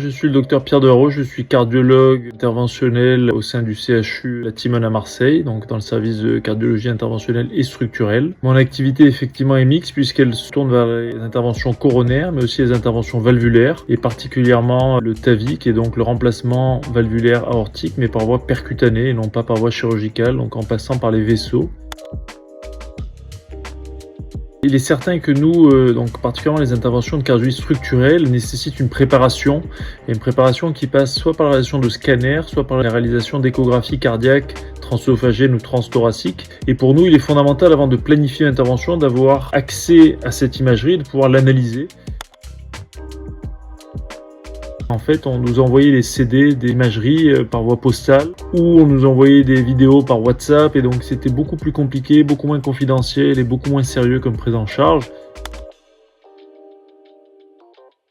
Je suis le docteur Pierre Deharoche, je suis cardiologue interventionnel au sein du CHU La Timone à Marseille, donc dans le service de cardiologie interventionnelle et structurelle. Mon activité effectivement est mixte puisqu'elle se tourne vers les interventions coronaires, mais aussi les interventions valvulaires, et particulièrement le TAVI, qui est donc le remplacement valvulaire aortique, mais par voie percutanée et non pas par voie chirurgicale, donc en passant par les vaisseaux. Il est certain que nous, donc particulièrement les interventions de cardiologie structurelle, nécessitent une préparation, et une préparation qui passe soit par la réalisation de scanners, soit par la réalisation d'échographies cardiaques transœsophagiennes ou transthoraciques. Et pour nous, il est fondamental, avant de planifier l'intervention, d'avoir accès à cette imagerie et de pouvoir l'analyser. En fait, on nous envoyait les CD des imageries par voie postale, ou on nous envoyait des vidéos par WhatsApp, et donc c'était beaucoup plus compliqué, beaucoup moins confidentiel et beaucoup moins sérieux comme prise en charge.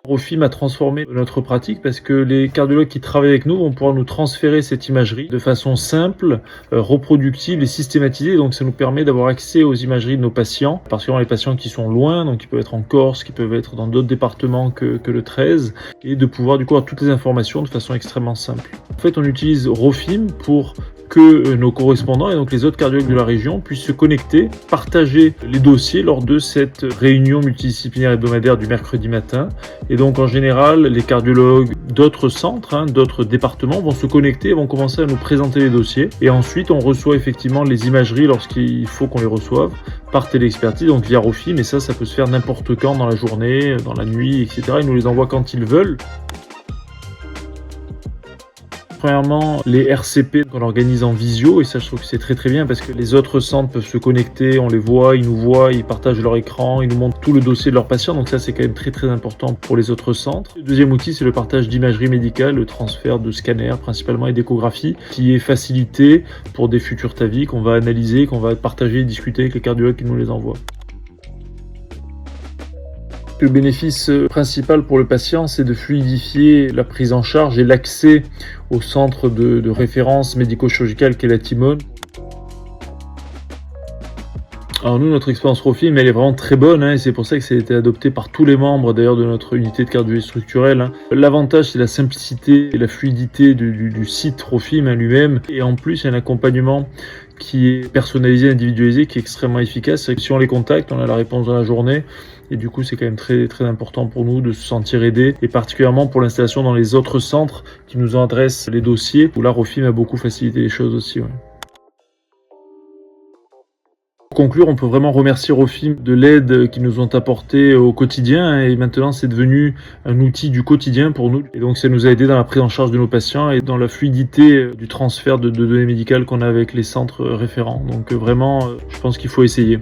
Rofim a transformé notre pratique parce que les cardiologues qui travaillent avec nous vont pouvoir nous transférer cette imagerie de façon simple, reproductible et systématisée. Donc ça nous permet d'avoir accès aux imageries de nos patients, particulièrement les patients qui sont loin, donc qui peuvent être en Corse, qui peuvent être dans d'autres départements que le 13, et de pouvoir du coup avoir toutes les informations de façon extrêmement simple. En fait, on utilise Rofim pour que nos correspondants et donc les autres cardiologues de la région puissent se connecter, partager les dossiers lors de cette réunion multidisciplinaire hebdomadaire du mercredi matin. Et donc en général, les cardiologues d'autres centres, d'autres départements vont se connecter et vont commencer à nous présenter les dossiers. Et ensuite, on reçoit effectivement les imageries lorsqu'il faut qu'on les reçoive par téléexpertise, donc via Rofim. Et ça peut se faire n'importe quand dans la journée, dans la nuit, etc. Ils nous les envoient quand ils veulent. Premièrement, les RCP qu'on organise en visio, et ça je trouve que c'est très bien parce que les autres centres peuvent se connecter, on les voit, ils nous voient, ils partagent leur écran, ils nous montrent tout le dossier de leurs patients, donc ça c'est quand même très important pour les autres centres. Le deuxième outil, c'est le partage d'imagerie médicale, le transfert de scanners principalement et d'échographie, qui est facilité pour des futurs TAVI qu'on va analyser, qu'on va partager et discuter avec les cardiologues qui nous les envoient. Le bénéfice principal pour le patient, c'est de fluidifier la prise en charge et l'accès au centre de référence médico-chirurgicale qu'est la Timone. Alors nous, notre expérience Rofim, elle est vraiment très bonne, et c'est pour ça que ça a été adopté par tous les membres d'ailleurs de notre unité de cardiologie structurelle. L'avantage, c'est la simplicité et la fluidité du site Rofim lui-même, et en plus, il y a un accompagnement qui est personnalisé, individualisé, qui est extrêmement efficace. C'est que si on les contacte, on a la réponse dans la journée, et du coup c'est quand même très important pour nous de se sentir aidé, et particulièrement pour l'installation dans les autres centres qui nous adressent les dossiers, où là Rofim a beaucoup facilité les choses aussi. Pour conclure, on peut vraiment remercier Rofim de l'aide qu'ils nous ont apportée au quotidien, et maintenant c'est devenu un outil du quotidien pour nous, et donc ça nous a aidé dans la prise en charge de nos patients et dans la fluidité du transfert de données médicales qu'on a avec les centres référents. Donc vraiment, je pense qu'il faut essayer.